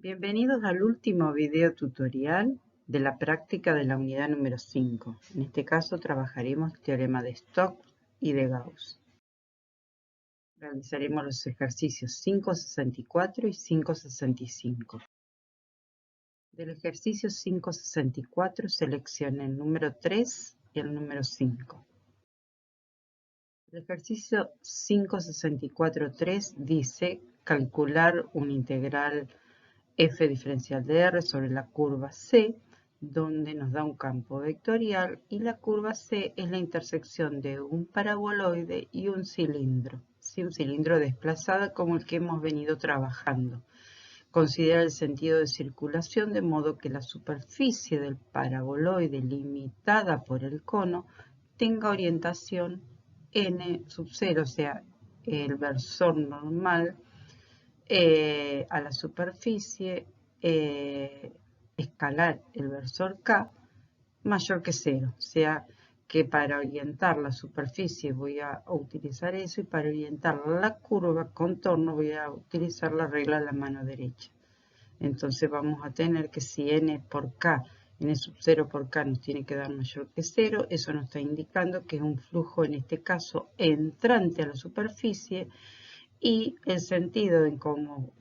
Bienvenidos al último video tutorial de la práctica de la unidad número 5. En este caso trabajaremos el teorema de Stokes y de Gauss. Realizaremos los ejercicios 5.64 y 5.65. Del ejercicio 5.64 seleccione el número 3 y el número 5. El ejercicio 5.64.3 dice calcular un integral f diferencial de R sobre la curva C, donde nos da un campo vectorial y la curva C es la intersección de un paraboloide y un cilindro, ¿sí? Un cilindro desplazado como el que hemos venido trabajando. Considera el sentido de circulación de modo que la superficie del paraboloide limitada por el cono tenga orientación n sub 0, o sea, el versor normal a la superficie escalar el versor K mayor que 0. O sea que para orientar la superficie voy a utilizar eso y para orientar la curva contorno voy a utilizar la regla de la mano derecha. Entonces vamos a tener que si n por K, n sub 0 por K nos tiene que dar mayor que 0, eso nos está indicando que es un flujo en este caso entrante a la superficie. Y el sentido en cómo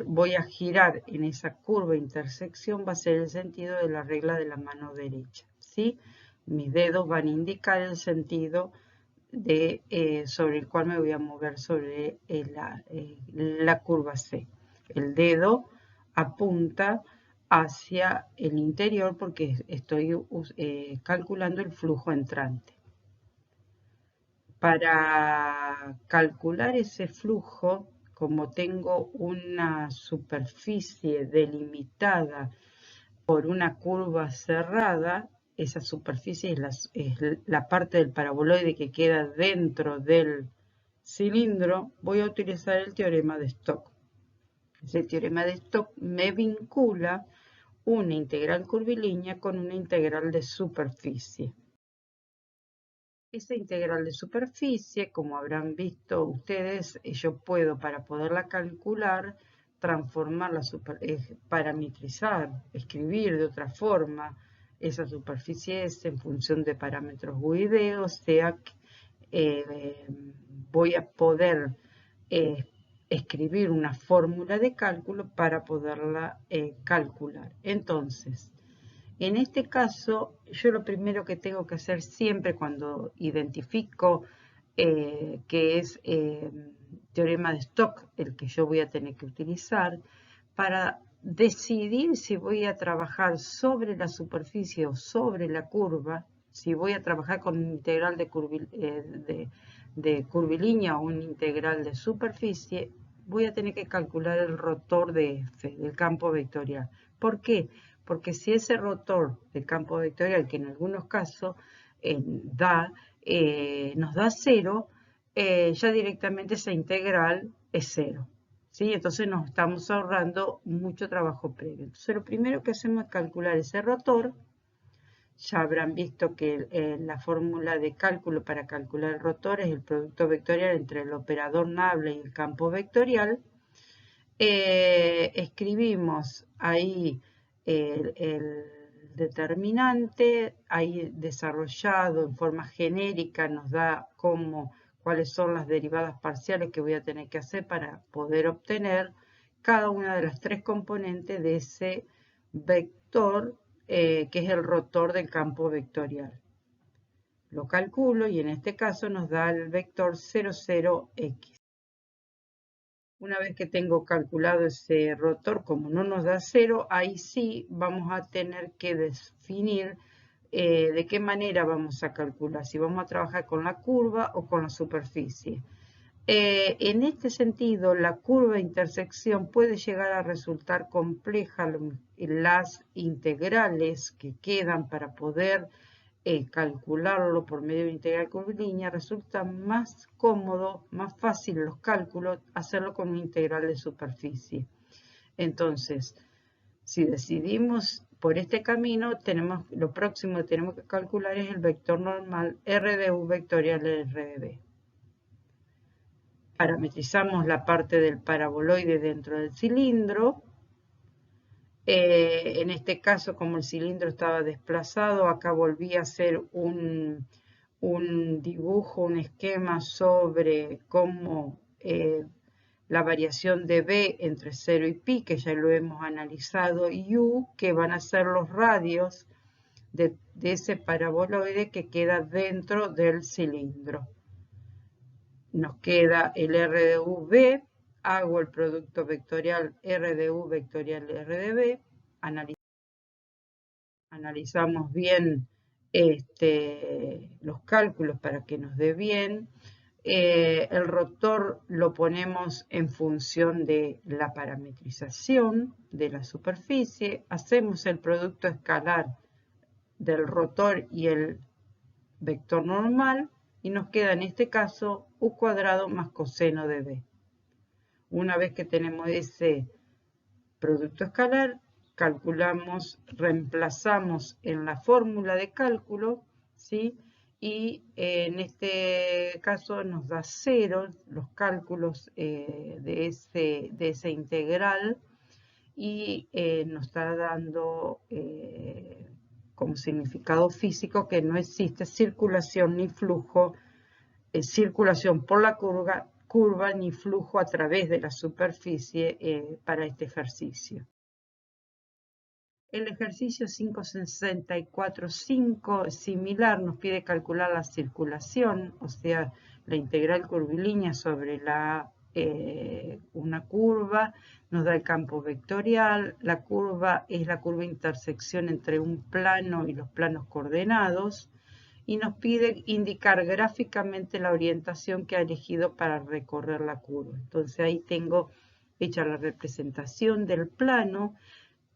voy a girar en esa curva de intersección va a ser el sentido de la regla de la mano derecha, ¿sí? Mis dedos van a indicar el sentido sobre el cual me voy a mover sobre la curva C. El dedo apunta hacia el interior porque estoy calculando el flujo entrante. Para calcular ese flujo, como tengo una superficie delimitada por una curva cerrada, esa superficie es la parte del paraboloide que queda dentro del cilindro, voy a utilizar el teorema de Stokes. Ese teorema de Stokes me vincula una integral curvilínea con una integral de superficie. Esa integral de superficie, como habrán visto ustedes, yo puedo, para poderla calcular, transformarla, parametrizar, escribir de otra forma esa superficie S en función de parámetros U y D, o sea que voy a poder escribir una fórmula de cálculo para poderla calcular. Entonces, en este caso, yo lo primero que tengo que hacer siempre cuando identifico que es teorema de Stokes el que yo voy a tener que utilizar, para decidir si voy a trabajar sobre la superficie o sobre la curva, si voy a trabajar con un integral de curvilínea o un integral de superficie, voy a tener que calcular el rotor de F, del campo vectorial. ¿Por qué? Porque si ese rotor del campo vectorial, que en algunos casos nos da 0, ya directamente esa integral es 0. ¿Sí? Entonces nos estamos ahorrando mucho trabajo previo. Entonces lo primero que hacemos es calcular ese rotor. Ya habrán visto que la fórmula de cálculo para calcular el rotor es el producto vectorial entre el operador nabla y el campo vectorial. Escribimos ahí el determinante, ahí desarrollado en forma genérica nos da cuáles son las derivadas parciales que voy a tener que hacer para poder obtener cada una de las tres componentes de ese vector que es el rotor del campo vectorial. Lo calculo y en este caso nos da el vector 00x. Una vez que tengo calculado ese rotor, como no nos da 0, ahí sí vamos a tener que definir de qué manera vamos a calcular, si vamos a trabajar con la curva o con la superficie. En este sentido, la curva de intersección puede llegar a resultar compleja. Las integrales que quedan para poder calcularlo por medio de integral curvilínea, resulta más cómodo, más fácil los cálculos, hacerlo con una integral de superficie. Entonces, si decidimos por este camino, lo próximo que tenemos que calcular es el vector normal R de U vectorial R de B. Parametrizamos la parte del paraboloide dentro del cilindro. En este caso, como el cilindro estaba desplazado, acá volví a hacer un dibujo, un esquema sobre cómo la variación de B entre 0 y pi, que ya lo hemos analizado, y U, que van a ser los radios de ese paraboloide que queda dentro del cilindro. Nos queda el R de V, hago el producto vectorial R de U vectorial R de B, analizamos bien los cálculos para que nos dé bien. El rotor lo ponemos en función de la parametrización de la superficie. Hacemos el producto escalar del rotor y el vector normal y nos queda en este caso u cuadrado más coseno de b. Una vez que tenemos ese producto escalar, calculamos, reemplazamos en la fórmula de cálculo, ¿sí? Y en este caso nos da 0 los cálculos de ese integral y nos está dando como significado físico que no existe circulación ni flujo, circulación por la curva ni flujo a través de la superficie para este ejercicio. El ejercicio 564.5 similar nos pide calcular la circulación, o sea, la integral curvilínea sobre una curva, nos da el campo vectorial, la curva es la curva intersección entre un plano y los planos coordenados, y nos pide indicar gráficamente la orientación que ha elegido para recorrer la curva. Entonces ahí tengo hecha la representación del plano,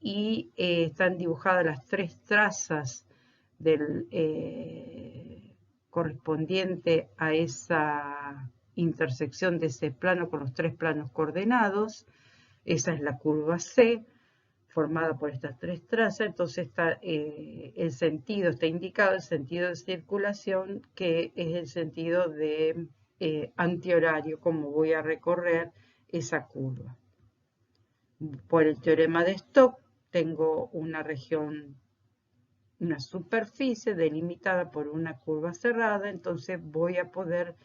y están dibujadas las 3 trazas correspondiente a esa intersección de ese plano con los 3 planos coordenados. Esa es la curva C, formada por estas 3 trazas. Entonces está el sentido, está indicado el sentido de circulación, que es el sentido de antihorario, como voy a recorrer esa curva. Por el teorema de Stokes, tengo una región, una superficie delimitada por una curva cerrada, entonces voy a poder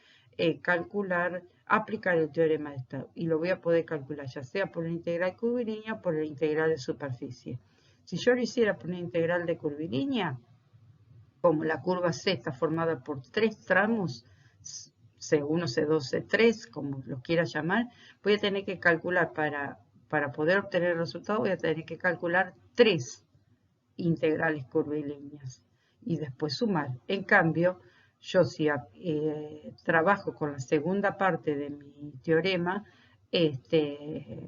aplicar el teorema de Stokes, y lo voy a poder calcular ya sea por la integral curvilínea o por la integral de superficie. Si yo lo hiciera por una integral de curvilínea, como la curva C está formada por 3 tramos, C1, C2, C3, como lo quiera llamar, voy a tener que calcular para poder obtener el resultado, voy a tener que calcular 3 integrales curvilíneas y después sumar. En cambio, yo si trabajo con la segunda parte de mi teorema,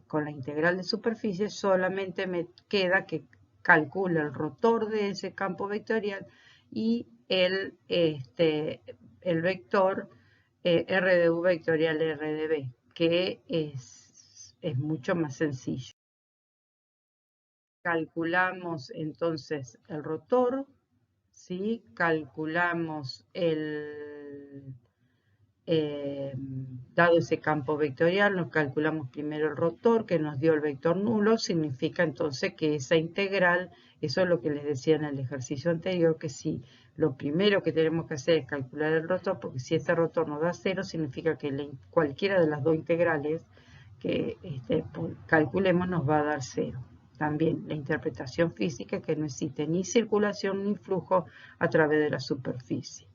con la integral de superficie, solamente me queda que calcule el rotor de ese campo vectorial y el vector R de U vectorial R de B, que es mucho más sencillo. Calculamos entonces el rotor, ¿sí? Calculamos dado ese campo vectorial, nos calculamos primero el rotor, que nos dio el vector nulo, significa entonces que esa integral, eso es lo que les decía en el ejercicio anterior, que si lo primero que tenemos que hacer es calcular el rotor, porque si ese rotor nos da 0, significa que cualquiera de las dos integrales que calculemos nos va a dar 0. También la interpretación física, que no existe ni circulación ni flujo a través de la superficie.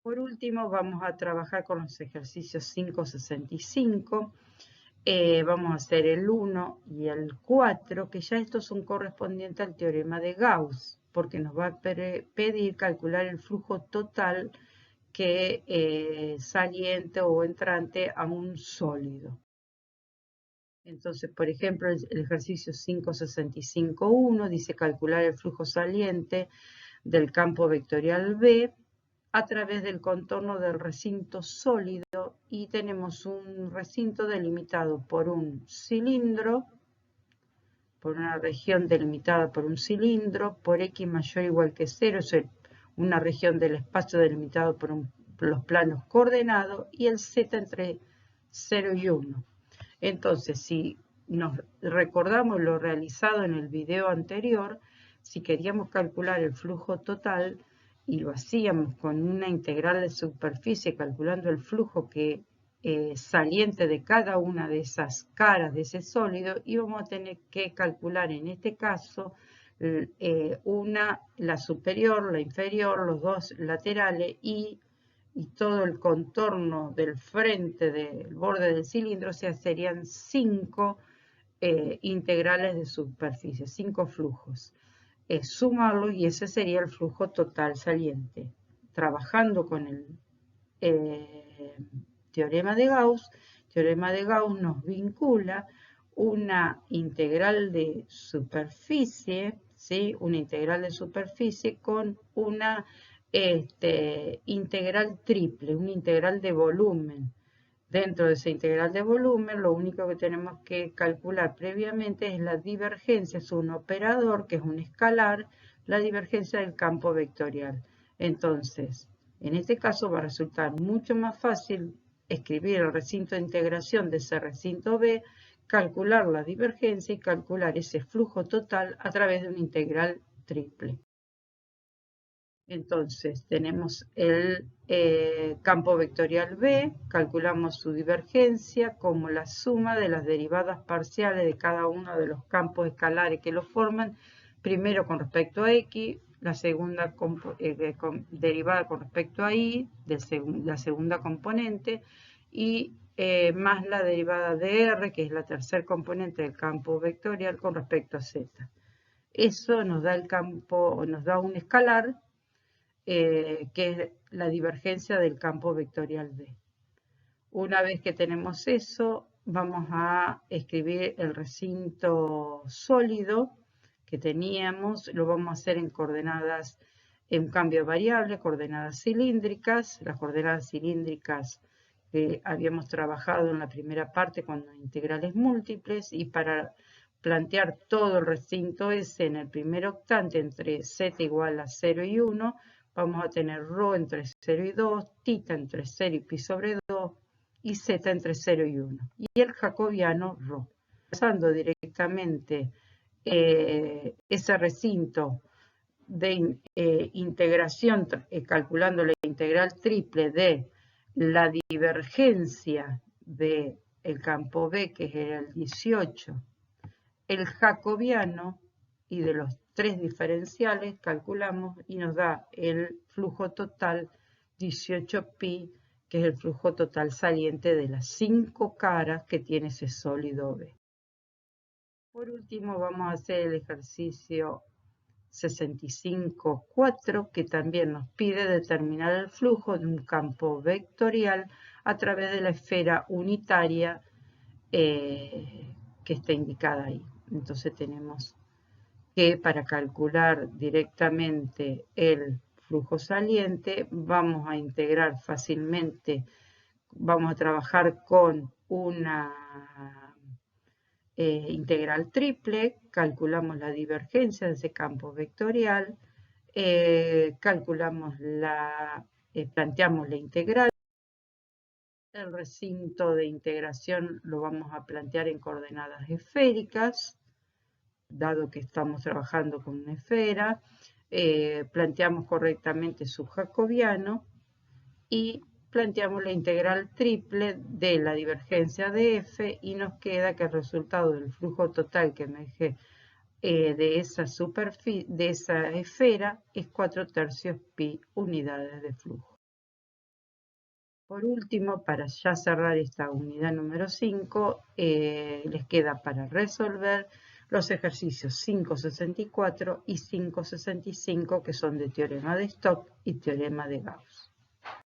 Por último, vamos a trabajar con los ejercicios 565. Vamos a hacer el 1 y el 4, que ya estos son correspondientes al teorema de Gauss, porque nos va a pedir calcular el flujo total que saliente o entrante a un sólido. Entonces, por ejemplo, el ejercicio 565.1 dice calcular el flujo saliente del campo vectorial B a través del contorno del recinto sólido, y tenemos un recinto delimitado por un cilindro, por una región delimitada por un cilindro, por X mayor o igual que 0, es una región del espacio delimitado por los planos coordenados, y el Z entre 0 y 1. Entonces, si nos recordamos lo realizado en el video anterior, si queríamos calcular el flujo total y lo hacíamos con una integral de superficie calculando el flujo que saliente de cada una de esas caras de ese sólido, íbamos a tener que calcular en este caso la superior, la inferior, los dos laterales y todo el contorno del frente del borde del cilindro, o sea, serían 5 integrales de superficie, 5 flujos. Sumarlo y ese sería el flujo total saliente. Trabajando con el teorema de Gauss nos vincula una integral de superficie, ¿sí? Una integral de superficie con una integral triple, una integral de volumen. Dentro de esa integral de volumen, lo único que tenemos que calcular previamente es la divergencia, es un operador que es un escalar, la divergencia del campo vectorial. Entonces, en este caso va a resultar mucho más fácil escribir el recinto de integración de ese recinto B, calcular la divergencia y calcular ese flujo total a través de una integral triple. Entonces tenemos el campo vectorial B, calculamos su divergencia como la suma de las derivadas parciales de cada uno de los campos escalares que lo forman, primero con respecto a X, la segunda derivada con respecto a Y, la segunda componente, y más la derivada de R, que es la tercer componente del campo vectorial con respecto a Z. Eso nos da un escalar, que es la divergencia del campo vectorial B. Una vez que tenemos eso, vamos a escribir el recinto sólido que teníamos, lo vamos a hacer en coordenadas, en cambio de variable, coordenadas cilíndricas, las coordenadas cilíndricas que habíamos trabajado en la primera parte con integrales múltiples, y para plantear todo el recinto S en el primer octante entre z igual a 0 y 1, vamos a tener ρ entre 0 y 2, θ entre 0 y pi sobre 2 y z entre 0 y 1. Y el jacobiano ρ. Pasando directamente ese recinto de integración, calculando la integral triple de la divergencia del campo B, que era el 18, el jacobiano, y de los tres diferenciales calculamos y nos da el flujo total 18pi, que es el flujo total saliente de las 5 caras que tiene ese sólido B. Por último vamos a hacer el ejercicio 65.4, que también nos pide determinar el flujo de un campo vectorial a través de la esfera unitaria que está indicada ahí. Entonces tenemos que para calcular directamente el flujo saliente vamos a integrar fácilmente, vamos a trabajar con una integral triple, calculamos la divergencia de ese campo vectorial, planteamos la integral. El recinto de integración lo vamos a plantear en coordenadas esféricas, dado que estamos trabajando con una esfera, planteamos correctamente su jacobiano y planteamos la integral triple de la divergencia de f, y nos queda que el resultado del flujo total que emerge de esa esfera es 4/3 pi unidades de flujo. Por último, para ya cerrar esta unidad número 5, les queda para resolver los ejercicios 5.64 y 5.65, que son de teorema de Stokes y teorema de Gauss.